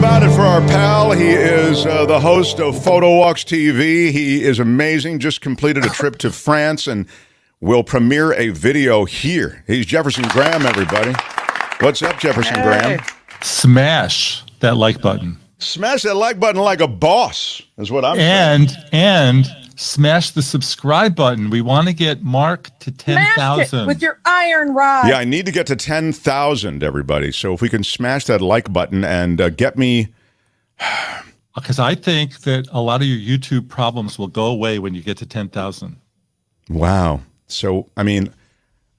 about it for our pal. He is the host of PhotowalksTV. He is amazing. Just completed a trip to France and will premiere a video here. He's Jefferson Graham, everybody. What's up, Jefferson Graham? Smash that like button. Smash that like button like a boss, is what I'm saying. And smash the subscribe button. We want to get Mark to 10,000 with your iron rod. Yeah, I need to get to 10,000, everybody. So if we can smash that like button and get me... Because I think that a lot of your YouTube problems will go away when you get to 10,000. Wow. So, I mean...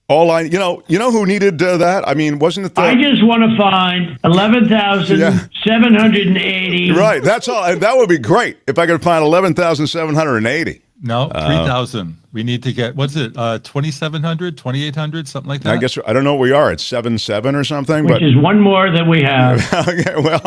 you know who needed that? I mean, wasn't it the... I just want to find 11,780. Right, that's all. And that would be great if I could find 11,780. No, 3,000. We need to get, what's it, 2,700, 2,800, something like that? I guess, I don't know what we are. It's 7,700 or something. Which is one more than we have. Okay, well,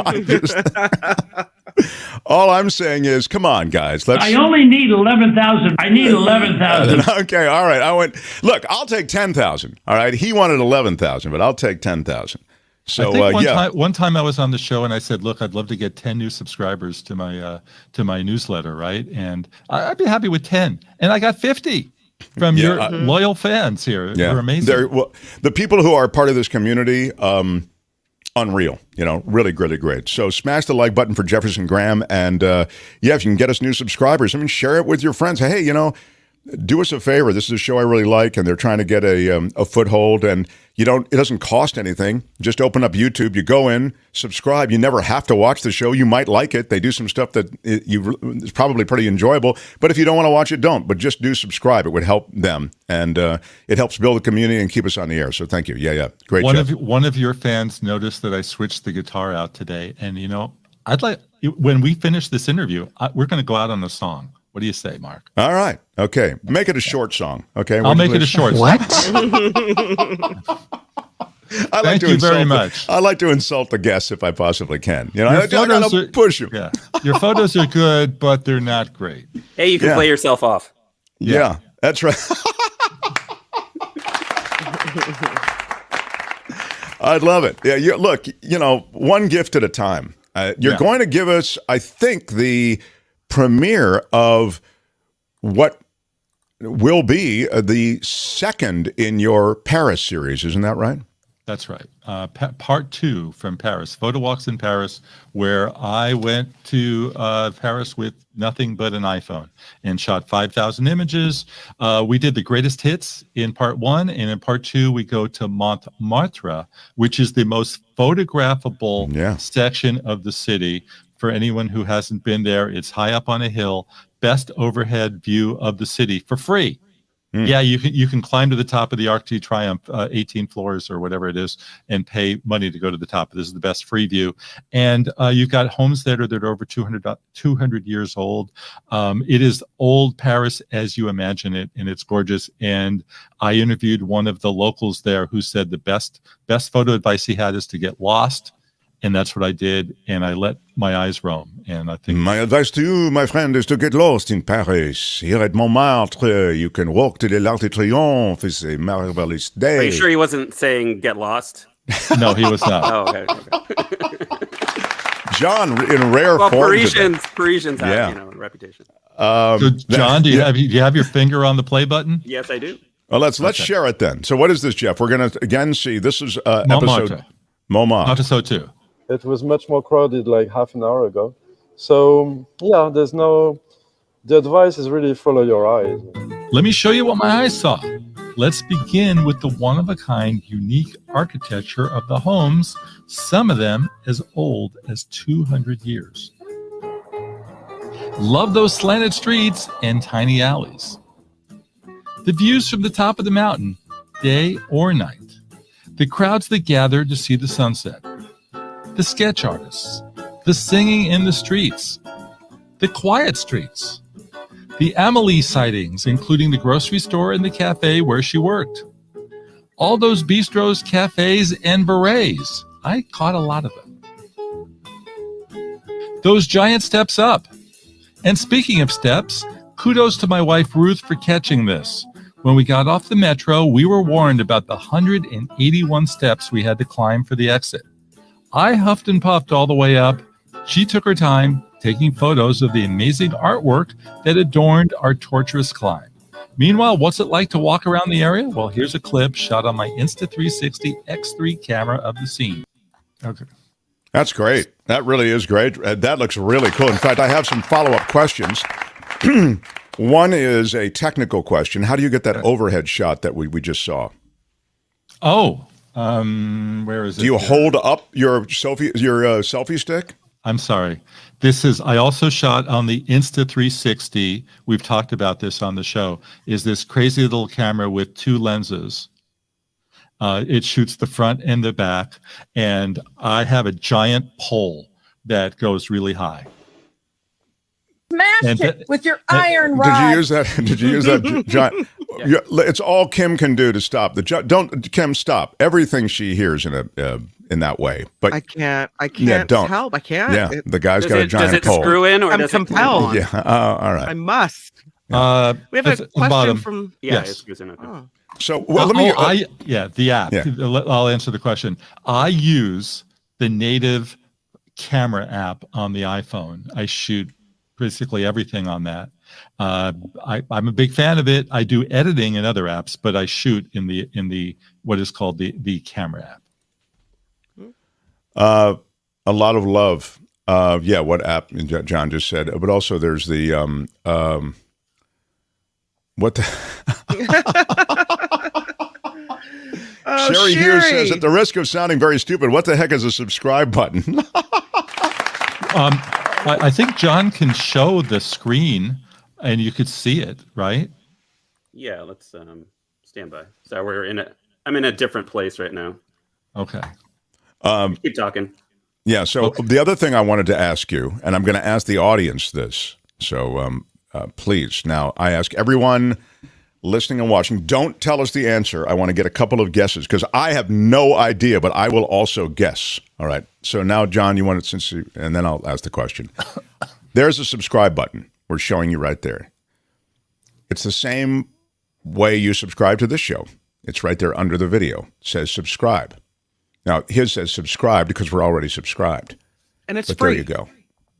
all I'm saying is, come on, guys. I only need 11,000. I need 11,000. Okay, all right. Look, I'll take 10,000. All right. He wanted 11,000, but I'll take 10,000. So, I think one time I was on the show and I said, look, I'd love to get 10 new subscribers to my newsletter, right? And I'd be happy with 10. And I got 50 from your loyal fans here. Yeah. You're amazing. The people who are part of this community, unreal, really, really great. So smash the like button for Jefferson Graham. And if you can get us new subscribers, I mean, share it with your friends. Hey, do us a favor. This is a show I really like, and they're trying to get a foothold. And it doesn't cost anything. Just open up YouTube. You go in, subscribe. You never have to watch the show. You might like it. They do some stuff that is probably pretty enjoyable. But if you don't want to watch it, don't. But just do subscribe. It would help them, and it helps build a community and keep us on the air. So thank you. Yeah, great. One of your fans noticed that I switched the guitar out today, and I'd like when we finish this interview, we're going to go out on a song. What do you say, Mark? All right. Okay. Make it a short song. Okay. I'll make it a short song. What? Thank you very much. I like to insult the guests if I possibly can. I gotta push them. Yeah. Your photos are good, but they're not great. Hey, you can play yourself off. Yeah, that's right. I'd love it. Yeah. Look, one gift at a time. You're going to give us, I think, the premiere of what will be the second in your Paris series. Isn't that right? That's right. Part 2 from Paris, Photo Walks in Paris, where I went to Paris with nothing but an iPhone and shot 5,000 images. We did the greatest hits in part 1, and in part 2, we go to Montmartre, which is the most photographable section of the city. For anyone who hasn't been there, it's high up on a hill, best overhead view of the city for free. Yeah, you can climb to the top of the Arc de Triomphe, 18 floors or whatever it is, and pay money to go to the top. This is the best free view. And you've got homes that are over 200 years old. It is old Paris as you imagine it, and it's gorgeous. And I interviewed one of the locals there who said the best photo advice he had is to get lost. And that's what I did, and I let my eyes roam. And I think my advice to you, my friend, is to get lost in Paris. Here at Montmartre, you can walk to the L'Arc de Triomphe. It's a marvelous day. Are you sure he wasn't saying get lost? No, he was not. Oh, okay. John, in rare form. Parisians have a reputation. So, John, do you have your finger on the play button? Yes, I do. Well, let's share it then. So, what is this, Jeff? We're going to again see. This is episode Montmartre. Episode 2. It was much more crowded like half an hour ago. So, the advice is really follow your eyes. Let me show you what my eyes saw. Let's begin with the one-of-a-kind, unique architecture of the homes, some of them as old as 200 years. Love those slanted streets and tiny alleys. The views from the top of the mountain, day or night. The crowds that gather to see the sunset. The sketch artists, the singing in the streets, the quiet streets, the Amélie sightings, including the grocery store and the cafe where she worked. All those bistros, cafes, and berets. I caught a lot of them. Those giant steps up. And speaking of steps, kudos to my wife Ruth for catching this. When we got off the metro, we were warned about the 181 steps we had to climb for the exit. I huffed and puffed all the way up, She took her time taking photos of the amazing artwork that adorned our torturous climb. Meanwhile, what's it like to walk around the area? Well, here's a clip shot on my Insta360 X3 camera of the scene. Okay. That's great. That really is great. That looks really cool. In fact, I have some follow-up questions. One is a technical question. How do you get that overhead shot that we just saw? Oh, where is it? Do you hold up your selfie stick? I'm sorry. I also shot on the Insta360. We've talked about this on the show. Is this crazy little camera with 2 lenses. It shoots the front and the back, and I have a giant pole that goes really high. Smashed it with your iron rod. Did you use that? Did you use that, John? Yeah. It's all Kim can do to stop don't Kim stop everything she hears in that way. But I can't don't help. I can't. Yeah, the guy's got a giant pole. Does it screw in, or I'm does compelled. it Yeah. All right. I must. Yeah. We have a question from. Yes. Yes. It screws in. Okay. Oh. So let me. The app. Yeah. I'll answer the question. I use the native camera app on the iPhone. I shoot basically everything on that. I'm a big fan of it. I do editing in other apps, but I shoot in the what is called the camera app. A lot of love. What app John just said, but also there's the what the Sherry Hughes says, at the risk of sounding very stupid, what the heck is a subscribe button? I think John can show the screen and you could see it, right? Yeah, let's stand by. So I'm in a different place right now. Okay. Keep talking. Yeah, so the other thing I wanted to ask you, and I'm going to ask the audience this, so please. Now, I ask everyone listening and watching, don't tell us the answer. I want to get a couple of guesses, because I have no idea, but I will also guess. All right. So now, John, you want it and then I'll ask the question. There's a subscribe button. We're showing you right there. It's the same way you subscribe to this show. It's right there under the video. It says subscribe. Now, his says subscribe because we're already subscribed. And it's but free. There you go.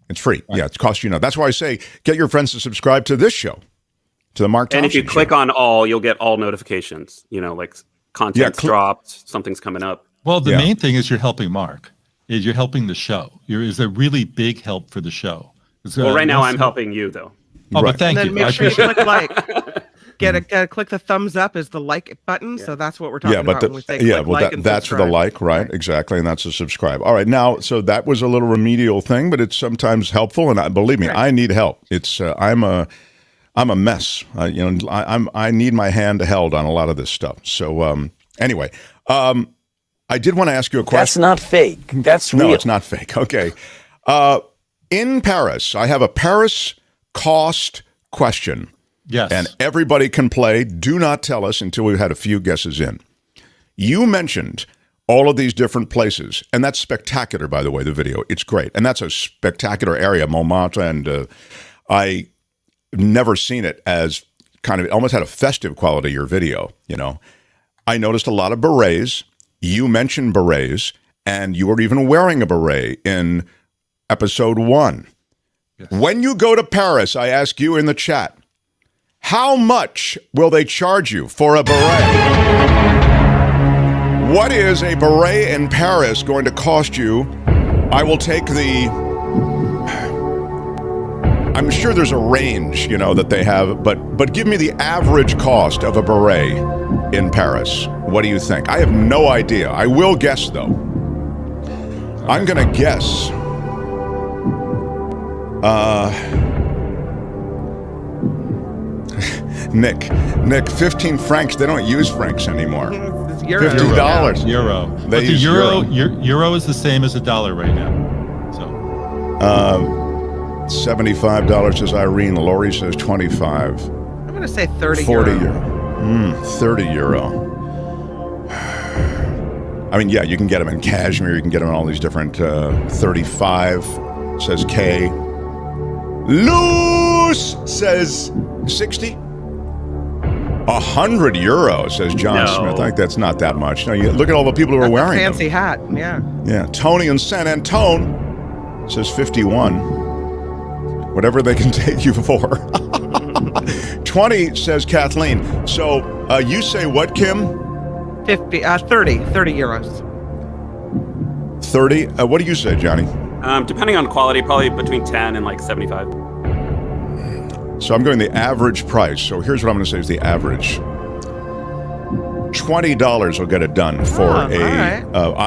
It's free. Right. Yeah, it's cost you nothing. That's why I say get your friends to subscribe to this show, to the Mark Thompson And if you click on all, you'll get all notifications. Like content's dropped, something's coming up. Well, the main thing is you're helping Mark. You're helping the show. Is a really big help for the show. Well, right now I'm helping you, though. Oh, right. but thank and you. Then make sure you click like. Click the thumbs up is the like button. So that's what we're talking about when we say click like and that's for the like, right? Exactly, and that's a subscribe. All right, now, so that was a little remedial thing, but it's sometimes helpful, and believe me, I need help. It's I'm a mess. I need my hand held on a lot of this stuff. So anyway, I did want to ask you a question. That's not fake. That's real. No, it's not fake. Okay, in Paris, I have a Paris cost question. Yes. And everybody can play. Do not tell us until we've had a few guesses in. You mentioned all of these different places, and that's spectacular, by the way, the video. It's great. And that's a spectacular area, Montmartre, and I never seen it as kind of, it almost had a festive quality, your video, I noticed a lot of berets. You mentioned berets, and you were even wearing a beret in episode 1. Yes. When you go to Paris, I ask you in the chat, how much will they charge you for a beret? What is a beret in Paris going to cost you? I will take I'm sure there's a range, that they have, but give me the average cost of a beret in Paris. What do you think? I have no idea. I will guess, though. I'm going to guess. Nick, 15 francs. They don't use francs anymore. Euro. $50. Euro. They use euro is the same as $1 right now. So. $75 says Irene. Lori says 25. I'm going to say 30 40 euro. 30 euro. I mean, yeah, you can get them in cashmere. You can get them in all these different 35, says Kay. Loose says 60. 100 euros, says John Smith. I think that's not that much. No, you look at all the people who are wearing fancy them. hat, yeah. Yeah, Tony in San Antone. says 51. Whatever they can take you for. 20 says Kathleen. So you say what, Kim? 30 euros. 30. What do you say, Johnny? Depending on quality, probably between 10 and like 75. So I'm going the average price. So here's what I'm going to say is the average. $20 will get it done for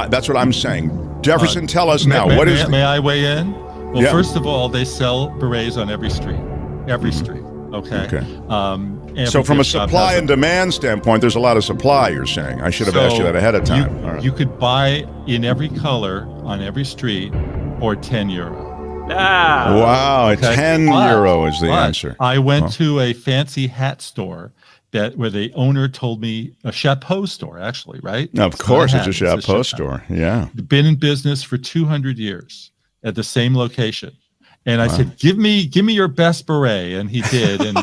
that's what I'm saying. Jefferson, tell us now. May I weigh in? Well, first of all, they sell berets on every street. Every street. Okay. So from a supply and demand standpoint, there's a lot of supply, you're saying. I should have asked you that ahead of time. You could buy in every color on every street for 10 euro. Wow, 10 euro is the answer. I went to a fancy hat store where the owner told me, a chapeau store, actually, right? Of course, it's a chapeau store. Yeah. Been in business for 200 years at the same location. And I said, give me your best beret. And he did. And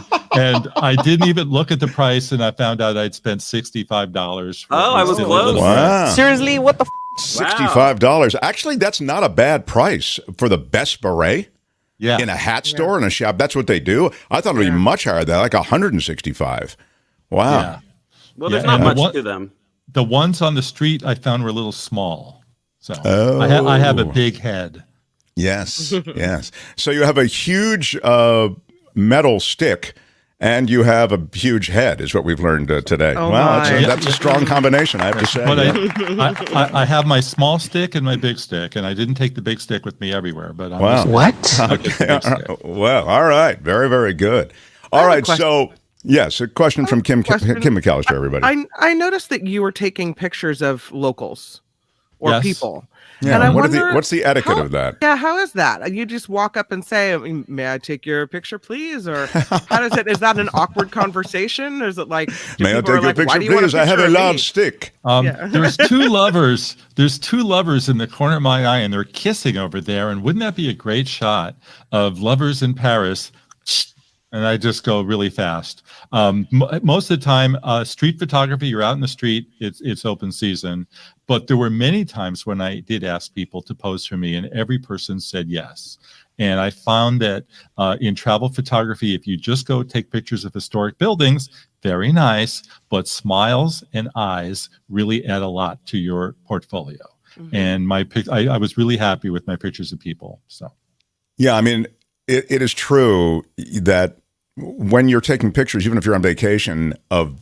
I didn't even look at the price. And I found out I'd spent $65. I was close. Wow. Seriously, what the $65. Actually, that's not a bad price for the best beret. Yeah. In a hat store, in a shop. That's what they do. I thought it would be much higher than like $165. Wow. Yeah. Well, there's not much to them. The ones on the street I found were a little small. So I have a big head. Yes, yes. So you have a huge metal stick, and you have a huge head, is what we've learned today. Wow, that's a strong combination, I have to say. But I have my small stick and my big stick, and I didn't take the big stick with me everywhere. But what? Okay. Well, all right. Very, very good. All right, so... Yes, a question from Kim McAllister, everybody. I noticed that you were taking pictures of locals or people. Yeah, and what's the etiquette of that? Yeah, how is that? You just walk up and say, may I take your picture, please? Or how does it, is that an awkward conversation? Or is it like, may I take your picture, please? I have a large stick. There's two lovers. There's two lovers in the corner of my eye, and they're kissing over there. And wouldn't that be a great shot of lovers in Paris? And I just go really fast. Most of the time, street photography, you're out in the street, it's open season. But there were many times when I did ask people to pose for me, and every person said yes. And I found that in travel photography, if you just go take pictures of historic buildings, very nice, but smiles and eyes really add a lot to your portfolio. And I was really happy with my pictures of people. So, yeah, I mean, it is true that when you're taking pictures, even if you're on vacation, of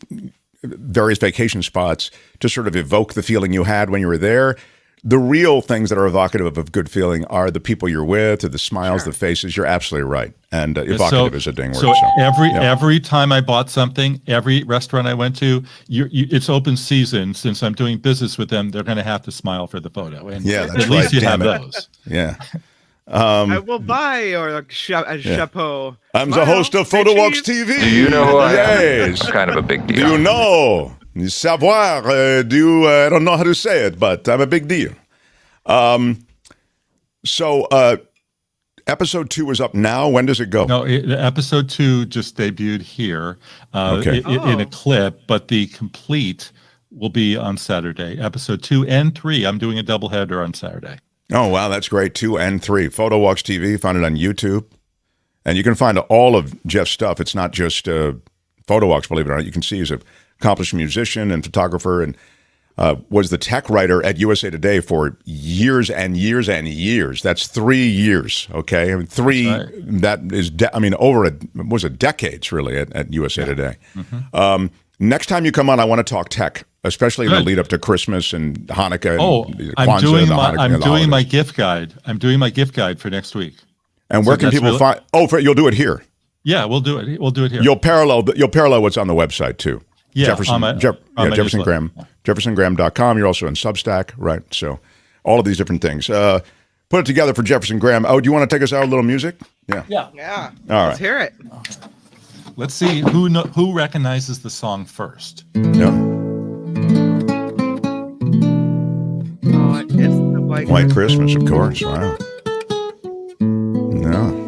various vacation spots to sort of evoke the feeling you had when you were there, the real things that are evocative of good feeling are the people you're with, or the smiles, the faces. You're absolutely right. And evocative is a ding word. So every time I bought something, every restaurant I went to, it's open season. Since I'm doing business with them, they're going to have to smile for the photo. And at least you have those. Yeah. I will buy a chapeau. I'm the host of PhotowalksTV. Do you know who I am? Yes. It's kind of a big deal. Do you know? Savoir. I don't know how to say it, but I'm a big deal. So episode 2 is up now. When does it go? No, episode 2 just debuted here in a clip, but the complete will be on Saturday. Episode 2 and 3. I'm doing a doubleheader on Saturday. Oh, wow. That's great. 2 and 3. PhotowalksTV. Find it on YouTube. And you can find all of Jeff's stuff. It's not just PhotoWalks, believe it or not. You can see he's an accomplished musician and photographer, and was the tech writer at USA Today for years and years and years. That's 3 years, okay? I mean, that is, over decades, really, at USA Today. Next time you come on, I want to talk tech, especially in the lead up to Christmas and Hanukkah. And Kwanzaa, I'm doing my gift guide. I'm doing my gift guide for next week. And where can people find? You'll do it here. Yeah, we'll do it. We'll do it here. You'll parallel what's on the website too. Yeah, Jefferson Graham, JeffersonGraham.com. You're also in Substack, right? So all of these different things. Put it together for Jefferson Graham. Oh, do you want to take us out with a little music? Yeah. All right. Let's hear it. Let's see who recognizes the song first. Yeah. Oh, it's the White Christmas, of course. Wow. No.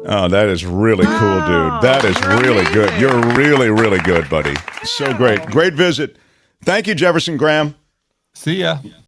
Oh, that is really cool, dude. That is you're really good. amazing. You're really, really good, buddy. So great. Great visit. Thank you, Jefferson Graham. See ya.